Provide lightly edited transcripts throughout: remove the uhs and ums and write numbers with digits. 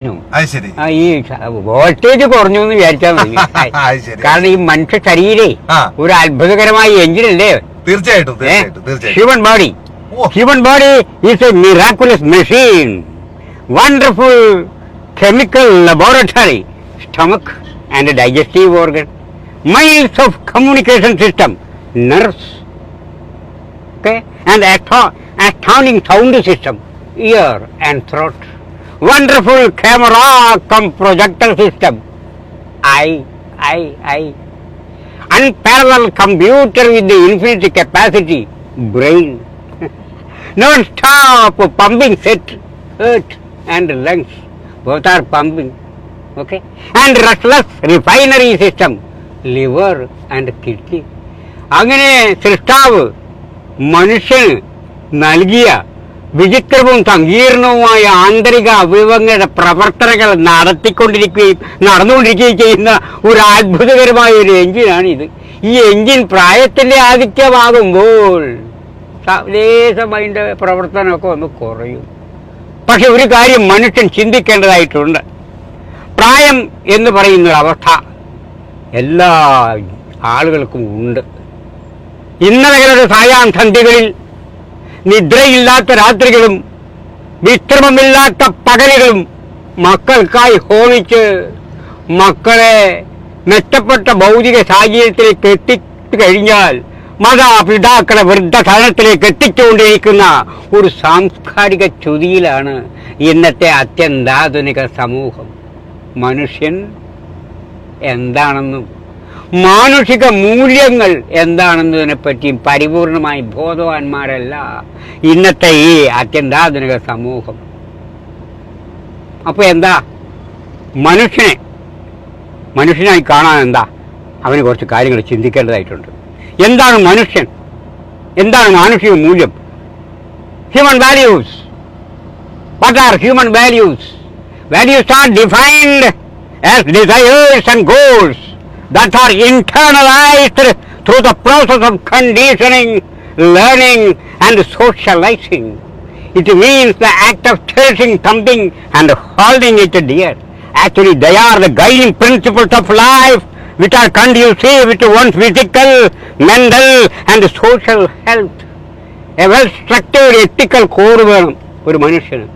ഈ വോൾട്ടേജ് കുറഞ്ഞു എന്ന് വിചാരിച്ചാൽ മതി. കാരണം ഈ മനുഷ്യ ശരീരേ ഒരു അത്ഭുതകരമായ എഞ്ചിനല്ലേ. തീർച്ചയായിട്ടും human body is a miraculous machine, wonderful chemical laboratory, stomach and a digestive organ, miles of communication system, nerves, okay, and astounding sound system, ear and throat, wonderful camera cum projector system, eye, unparalleled computer with the infinite capacity, brain, non-stop pumping set, heart and lungs, both are pumping, okay, and restless refinery system, liver and kidney. അങ്ങനെ സൃഷ്ടാവ് മനുഷ്യന് നൽകിയ വിചിത്രവും സങ്കീർണവുമായ ആന്തരിക അവയവങ്ങളുടെ പ്രവർത്തനങ്ങൾ നടന്നുകൊണ്ടിരിക്കുകയും ചെയ്യുന്ന ഒരു അത്ഭുതകരമായ ഒരു എഞ്ചിനാണിത്. ഈ എഞ്ചിൻ പ്രായത്തിൻ്റെ ആധിക്യമാകുമ്പോൾ ലേശം അതിൻ്റെ പ്രവർത്തനമൊക്കെ ഒന്ന് കുറയും. പക്ഷെ ഒരു കാര്യം മനുഷ്യൻ ചിന്തിക്കേണ്ടതായിട്ടുണ്ട്. പ്രായം എന്ന് പറയുന്നൊരവസ്ഥ എല്ലാ ആളുകൾക്കും ഉണ്ട്. ഇന്നലകളുടെ സായാഹ്നസന്ധ്യകളിൽ നിദ്രയില്ലാത്ത രാത്രികളും വിശ്രമമില്ലാത്ത പകലുകളും മക്കൾക്കായി ഹോമിച്ച് മക്കളെ മെച്ചപ്പെട്ട ഭൗതിക സാഹചര്യത്തിലേക്ക് എത്തിച്ചു കഴിഞ്ഞാൽ മാതാപിതാക്കളെ വൃദ്ധസദനത്തിലേക്ക് എത്തിച്ചുകൊണ്ടിരിക്കുന്ന ഒരു സാംസ്കാരിക ചുതിയിലാണ് ഇന്നത്തെ അത്യന്താധുനിക സമൂഹം. മനുഷ്യൻ എന്താണെന്നും മാനുഷിക മൂല്യങ്ങൾ എന്താണെന്നതിനെപ്പറ്റിയും പരിപൂർണമായി ബോധവാന്മാരല്ല ഇന്നത്തെ ഈ അത്യന്താധുനിക സമൂഹം. അപ്പോൾ എന്താ മനുഷ്യനായി കാണാൻ എന്താ അവന് കുറച്ച് കാര്യങ്ങൾ ചിന്തിക്കേണ്ടതായിട്ടുണ്ട്. എന്താണ് മനുഷ്യൻ? എന്താണ് മാനുഷിക മൂല്യം? Human values. What are human values? Values R defined as desires and goals that are internalized through the process of conditioning, learning and socializing. It means the act of cherishing something and holding it dear. Actually, they are the guiding principles of life which are conducive to one's physical, mental and social health. A well-structured ethical core വേണം ഒരു മനുഷ്യന്.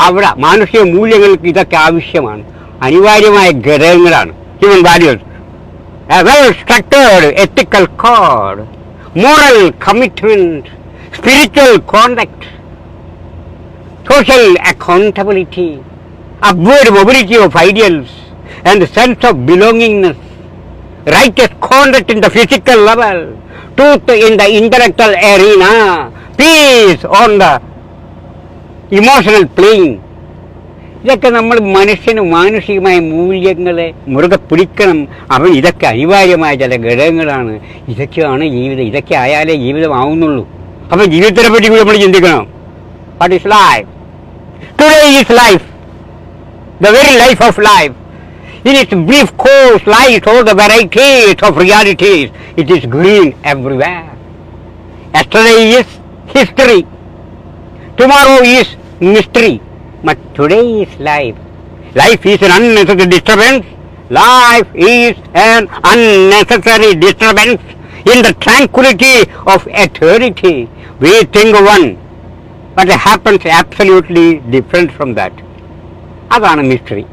അവിടെ മാനുഷിക മൂല്യങ്ങൾക്ക് ഇതൊക്കെ ആവശ്യമാണ്, അനിവാര്യമായ ഘടകങ്ങളാണ്. Human values, a well-structured ethical code, moral commitment, spiritual conduct, social accountability, upward mobility of ideals, and sense of belongingness, righteous conduct in the physical level, truth in the intellectual arena, peace on the emotional plane. ഇതൊക്കെ നമ്മൾ മനുഷ്യന് മാനുഷികമായ മൂല്യങ്ങളെ മുറുകെ പിടിക്കണം. അവൻ ഇതൊക്കെ അനിവാര്യമായ ചില ഘടകങ്ങളാണ്. ഇതൊക്കെയാണ് ജീവിതം. ഇതൊക്കെ ആയാലേ ജീവിതമാവുന്നുള്ളൂ. അപ്പം ജീവിതത്തിനെ പറ്റി നമ്മൾ ചിന്തിക്കണം. What is life? Today is life, the very life of life. In its brief course lies all the varieties of realities. It is green everywhere. Yesterday is history. Tomorrow is mystery. But today is life. Life is an unnecessary disturbance. Life is an unnecessary disturbance in the tranquility of eternity. We think one, but it happens absolutely different from that. അതാണ് mystery.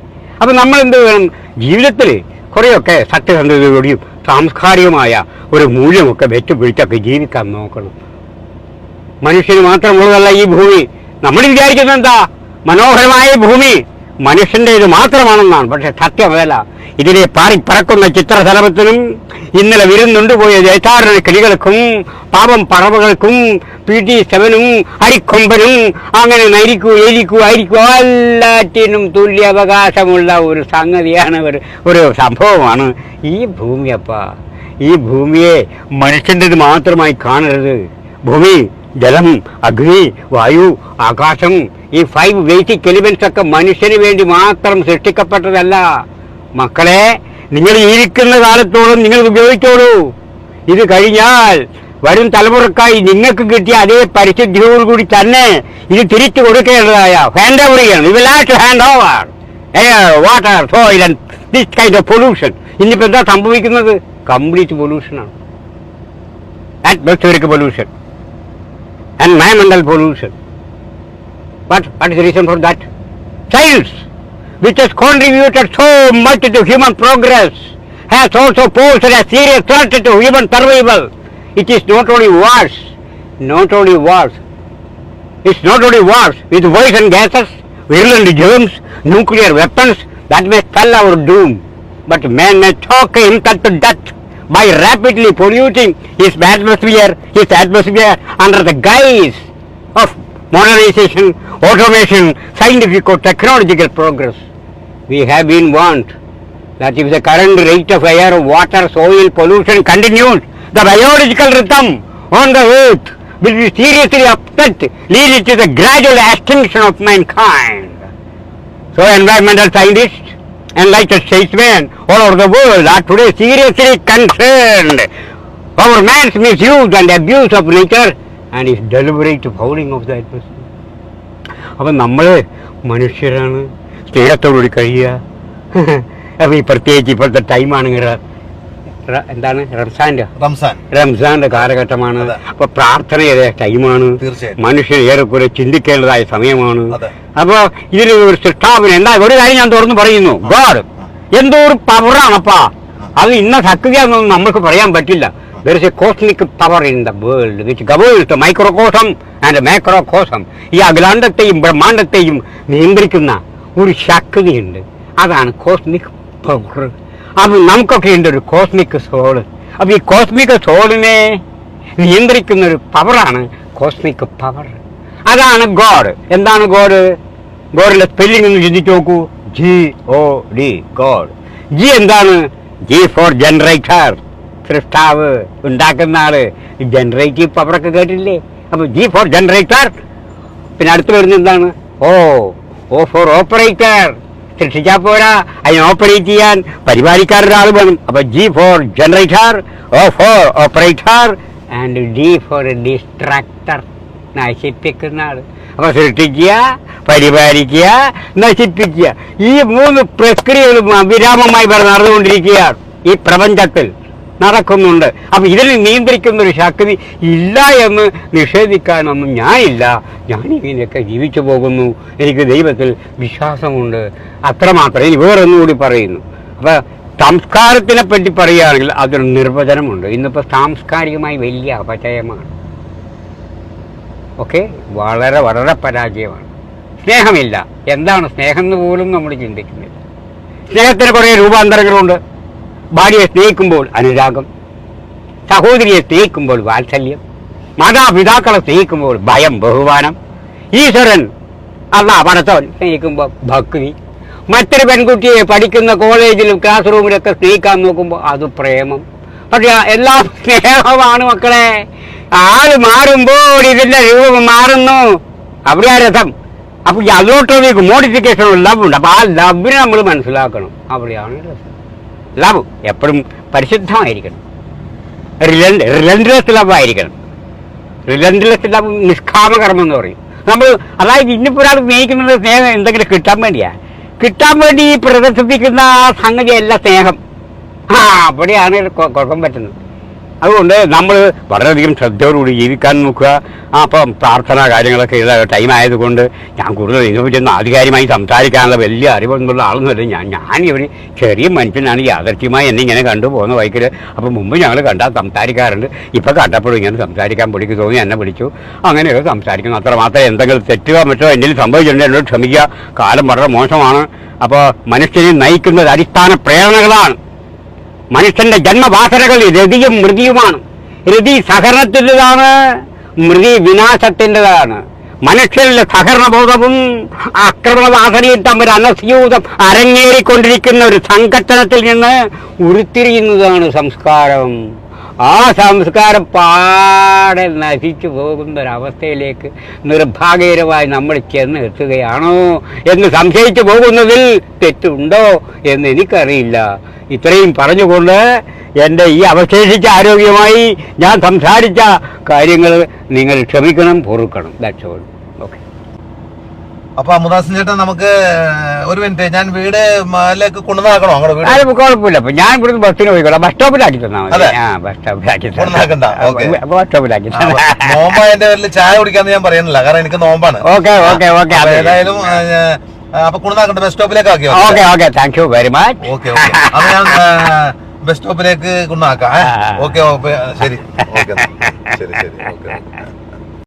അപ്പം നമ്മൾ എന്ത് വേണം? ജീവിതത്തിൽ കുറേയൊക്കെ സത്യസന്ധതയോടെയും സാംസ്കാരികമായ ഒരു മൂല്യമൊക്കെ വെച്ചുപിടിച്ചൊക്കെ ജീവിക്കാൻ നോക്കണം. മനുഷ്യന് മാത്രമുള്ളതല്ല ഈ ഭൂമി. നമ്മൾ വിചാരിക്കുന്നത് എന്താ? മനോഹരമായ ഭൂമി മനുഷ്യൻ്റേത് മാത്രമാണെന്നാണ്. പക്ഷെ സത്യമല്ല. ഇതിലെ പറക്കുന്ന ചിത്രശലഭത്തിനും ഇന്നലെ വിരുന്നുണ്ടുപോയ ദേശാടന കിളികൾക്കും പാപം പറവകൾക്കും PT7-നും അരിക്കൊമ്പനും അങ്ങനെ നരിക്കൂ എലിക്കൂ അരിക്കൂ എല്ലാറ്റിനും തുല്യാവകാശമുള്ള ഒരു സംഗതിയാണ്, ഒരു സംഭവമാണ് ഈ ഭൂമിയപ്പ. ഈ ഭൂമിയെ മനുഷ്യൻ്റേത് മാത്രമായി കാണരുത്. ഭൂമി, ജലം, അഗ്നി, വായു, ആകാശം, ഈ 5 ബേസിക് എലിമെന്റ്സ് ഒക്കെ മനുഷ്യന് വേണ്ടി മാത്രം സൃഷ്ടിക്കപ്പെട്ടതല്ല. മക്കളെ, നിങ്ങൾ ഇരിക്കുന്ന കാലത്തോളം നിങ്ങൾ ഉപയോഗിച്ചോളൂ. ഇത് കഴിഞ്ഞാൽ വരും തലമുറക്കായി നിങ്ങൾക്ക് കിട്ടിയ അതേ പരിശുദ്ധിയോടുകൂടി തന്നെ ഇത് തിരിച്ചു കൊടുക്കേണ്ടതായ ഹാൻഡ് ഓവർ ചെയ്യണം. You will have to hand over air, water, soil and this kind of pollution. ഇനിയിപ്പോൾ എന്താ സംഭവിക്കുന്നത്? കംപ്ലീറ്റ് പൊല്യൂഷനാണ്. atmospheric pollution and environmental pollution. What is the reason for that? Science, which has contributed so much to human progress, has also posed a serious threat to human survival. It is not only wars with poison gases, virulent germs, nuclear weapons that may spell our doom, but man may choke himself to death by rapidly polluting his atmosphere under the guise of modernization, automation, scientific or technological progress. We have been warned that if the current rate of air, water, soil pollution continues, the biological rhythm on the earth will be seriously upset, leading to the gradual extinction of mankind. So environmental scientists and enlightened statesmen all over the world are today seriously concerned over man's misuse and abuse of nature and his deliberate fouling of the atmosphere. അപ്പം നമ്മൾ മനുഷ്യരാണ്, സ്നേഹത്തോടുകൂടി കഴിയുക. അപ്പം ഈ പ്രത്യേകിച്ച് ഇപ്പോഴത്തെ ടൈമാണെങ്കിൽ എന്താണ് റംസാന്റെ കാലഘട്ടമാണ്. അപ്പൊ പ്രാർത്ഥനയുടെ ടൈമാണ്. മനുഷ്യൻ ഏറെക്കുറെ ചിന്തിക്കേണ്ടതായ സമയമാണ്. അപ്പൊ ഇതിന് ഒരു സൃഷ്ടാവിന് എന്താ ഒരു കാര്യം ഞാൻ തുറന്ന് പറയുന്നു, ഗോഡ് എന്തോ ഒരു പവറാണപ്പാ. അത് ഇന്ന ശക്തിയാണെന്നൊന്നും നമ്മൾക്ക് പറയാൻ പറ്റില്ല. There is a cosmic power in the world which governs the microcosm and macrocosm. ഈ അഖിലാണ്ടത്തെയും ബ്രഹ്മാണ്ടത്തെയും നിയന്ത്രിക്കുന്ന ഒരു ശക്തിയുണ്ട്. അതാണ് കോസ്മിക് പവർ. അത് നമുക്കൊക്കെ ഉണ്ട് ഒരു കോസ്മിക് സോള്. അപ്പൊ ഈ കോസ്മിക് സോളിനെ നിയന്ത്രിക്കുന്ന ഒരു പവറാണ് കോസ്മിക് പവർ. അതാണ് ഗോഡ്. എന്താണ് ഗോഡ്? ഗോഡിന്റെ സ്പെല്ലിംഗ് ഒന്ന് ചിന്തിച്ചു നോക്കൂ. GOD, God. ജി എന്താണ്? ജി ഫോർ ജനറേറ്റർ, സൃഷ്ടാവ്, ഉണ്ടാക്കുന്ന ആള്. ജനറേറ്റീവ് പവറൊക്കെ കേട്ടില്ലേ? അപ്പൊ ജി ഫോർ ജനറേറ്റർ. പിന്നെ അടുത്ത് വരുന്നത് എന്താണ്? ഓ ഫോർ ഓപ്പറേറ്റർ. സൃഷ്ടിച്ചാൽ പോരാ, അതിനെ ഓപ്പറേറ്റ് ചെയ്യാൻ പരിപാലിക്കാരൊരാൾ വേണം. അപ്പൊ G for generator, O for operator and D for destructor, നശിപ്പിക്കുന്ന ആള്. അപ്പൊ സൃഷ്ടിക്കുക, പരിപാലിക്കുക, നശിപ്പിക്കുക, ഈ 3 പ്രക്രിയകളും അവിരാമമായി നടന്നുകൊണ്ടിരിക്കുകയാണ് ഈ പ്രപഞ്ചത്തിൽ നടക്കുന്നുണ്ട്. അപ്പൊ ഇതിനെ നിയന്ത്രിക്കുന്ന ഒരു ശക്തി ഇല്ല എന്ന് നിഷേധിക്കാനൊന്നും ഞാനില്ല. ഞാനിങ്ങനെയൊക്കെ ജീവിച്ചു പോകുന്നു. എനിക്ക് ദൈവത്തിൽ വിശ്വാസമുണ്ട്, അത്രമാത്രം. ഇനി വേറൊന്നുകൂടി പറയുന്നു. അപ്പൊ സംസ്കാരത്തിനെ പറ്റി പറയുകയാണെങ്കിൽ അതൊരു നിർവചനമുണ്ട്. ഇന്നിപ്പോൾ സാംസ്കാരികമായി വലിയ അപചയമാണ്. ഓക്കെ, വളരെ വളരെ പരാജയമാണ്. സ്നേഹമില്ല. എന്താണ് സ്നേഹം എന്ന് പോലും നമ്മൾ ചിന്തിക്കുന്നില്ല. സ്നേഹത്തിന് കുറേ രൂപാന്തരങ്ങളുണ്ട്. ഭാര്യയെ സ്നേഹിക്കുമ്പോൾ അനുരാഗം, സഹോദരിയെ സ്നേഹിക്കുമ്പോൾ വാത്സല്യം, മാതാപിതാക്കളെ സ്നേഹിക്കുമ്പോൾ ഭയം, ബഹുമാനം, ഈശ്വരൻ പടച്ചവൻ സ്നേഹിക്കുമ്പോൾ ഭക്തി, മറ്റൊരു പെൺകുട്ടിയെ പഠിക്കുന്ന കോളേജിലും ക്ലാസ് റൂമിലൊക്കെ സ്നേഹിക്കാൻ നോക്കുമ്പോൾ അത് പ്രേമം. പക്ഷെ എല്ലാം സ്നേഹമാണ് മക്കളെ. ആള് മാറുമ്പോൾ ഇതിന്റെ രൂപം മാറുന്നു. അവിടെയാ രസം. അപ്പൊ അതിലോട്ടൊരു മോഡിഫിക്കേഷൻ ലവ് ഉണ്ട്. അപ്പൊ ആ ലവിനെ നമ്മൾ മനസ്സിലാക്കണം. അവിടെയാണ് രസം. ലവ് എപ്പോഴും പരിശുദ്ധമായിരിക്കണം. റിലൻഡ്ലെസ് ലവ് ആയിരിക്കണം. റിലൻഡ്ലെസ് ലവ് നിഷ്കാമകർമ്മം എന്ന് പറയും നമ്മൾ. അതായത് ഇന്നിപ്പോൾ ഒരാൾ സ്നേഹിക്കുന്നത് സ്നേഹം എന്തെങ്കിലും കിട്ടാൻ വേണ്ടി പ്രദർശിപ്പിക്കുന്ന ആ സംഗതിയല്ല സ്നേഹം. അവിടെയാണ് കുഴപ്പം പറ്റുന്നത്. അതുകൊണ്ട് നമ്മൾ വളരെയധികം ശ്രദ്ധയോടുകൂടി ജീവിക്കാൻ നോക്കുക. അപ്പം പ്രാർത്ഥന കാര്യങ്ങളൊക്കെ ടൈം ആയതുകൊണ്ട് ഞാൻ കൂടുതൽ ഇതിനെപ്പറ്റി ആധികാരികമായി സംസാരിക്കാനുള്ള വലിയ അറിവൊന്നുള്ള ആളൊന്നുമല്ല. ഞാനൊരു ചെറിയ മനുഷ്യനാണ്. യാദർച്ഛ്യമായി എന്നെ ഇങ്ങനെ കണ്ടുപോകുന്ന വൈക്കിൽ. അപ്പം മുമ്പ് ഞങ്ങൾ കണ്ടാൽ സംസാരിക്കാറുണ്ട്. ഇപ്പം കണ്ടപ്പോഴും ഇങ്ങനെ സംസാരിക്കാൻ പിടിക്ക് തോന്നി എന്നെ വിളിച്ചു. അങ്ങനെയൊക്കെ സംസാരിക്കുന്നു. അത്രമാത്രം എന്തെങ്കിലും തെറ്റുക മറ്റോ എന്തെങ്കിലും സംഭവിച്ചിട്ടുണ്ടെങ്കിൽ എന്നോട് ക്ഷമിക്കുക. കാലം വളരെ മോശമാണ്. അപ്പോൾ മനുഷ്യനെ നയിക്കുന്നത് അടിസ്ഥാന പ്രേരണകളാണ്. മനുഷ്യന്റെ ജന്മവാസനകൾ രതിയും മൃതിയുമാണ്. രതി സഹകരണത്തിൻ്റെതാണ്, മൃതി വിനാശത്തിൻ്റെതാണ്. മനുഷ്യരുടെ സഹകരണബോധവും ആക്രമണവാസനയും തമ്മിൽ അനസ്യൂതം അരങ്ങേറിക്കൊണ്ടിരിക്കുന്ന ഒരു സംഘട്ടനത്തിൽ നിന്ന് ഉരുത്തിരിയുന്നതാണ് സംസ്കാരം. ആ സംസ്കാരം പാടെ നശിച്ചു പോകുന്നൊരവസ്ഥയിലേക്ക് നിർഭാഗ്യകരമായി നമ്മൾ ചെന്ന് എത്തുകയാണോ എന്ന് സംശയിച്ചു പോകുന്നതിൽ തെറ്റുണ്ടോ എന്ന് എനിക്കറിയില്ല. ഇത്രയും പറഞ്ഞുകൊണ്ട് എൻ്റെ ഈ അവശേഷിച്ച ആരോഗ്യമായി ഞാൻ സംസാരിച്ച കാര്യങ്ങൾ നിങ്ങൾ ക്ഷമിക്കണം, പൊറുക്കണം. That's all. ഓക്കെ. അപ്പൊ അമുദാസൻ ചേട്ടൻ നമുക്ക് ഒരു മിനിറ്റ്, ഞാൻ വീട് മേലേക്ക് കൊണ്ടുവന്നാക്കണോ അങ്ങോട്ട് വീട്? അത് കുഴപ്പമില്ല. അപ്പൊ ഞാൻ ഇവിടുന്ന് ബസ്സിന് പോയിക്കോളാം. ബസ് സ്റ്റോപ്പിലാക്കി തന്നാൽ മതി. ആ, ബസ് സ്റ്റോപ്പിലാക്കി കൊണ്ടുവന്നാക്കണ്ട. ബസ് സ്റ്റോപ്പിലാക്കി. നോമ്പായതിന്റെ പേരിൽ ചായ കുടിക്കാന്ന് ഞാൻ പറയുന്നില്ല, കാരണം എനിക്ക് നോമ്പാണ്. Okay okay okay. ഏതായാലും അപ്പൊ കൊണ്ടുവന്നാക്കണ്ട, ബസ് സ്റ്റോപ്പിലേക്ക് ആക്കി. Okay okay, thank you very much. Okay okay, അത് ഞാൻ ബസ് സ്റ്റോപ്പിലേക്ക് കൊണ്ടുവന്നാക്കാം. ഓക്കെ ശരി. ഓക്കെ ശരി ശരി. ഓക്കെ.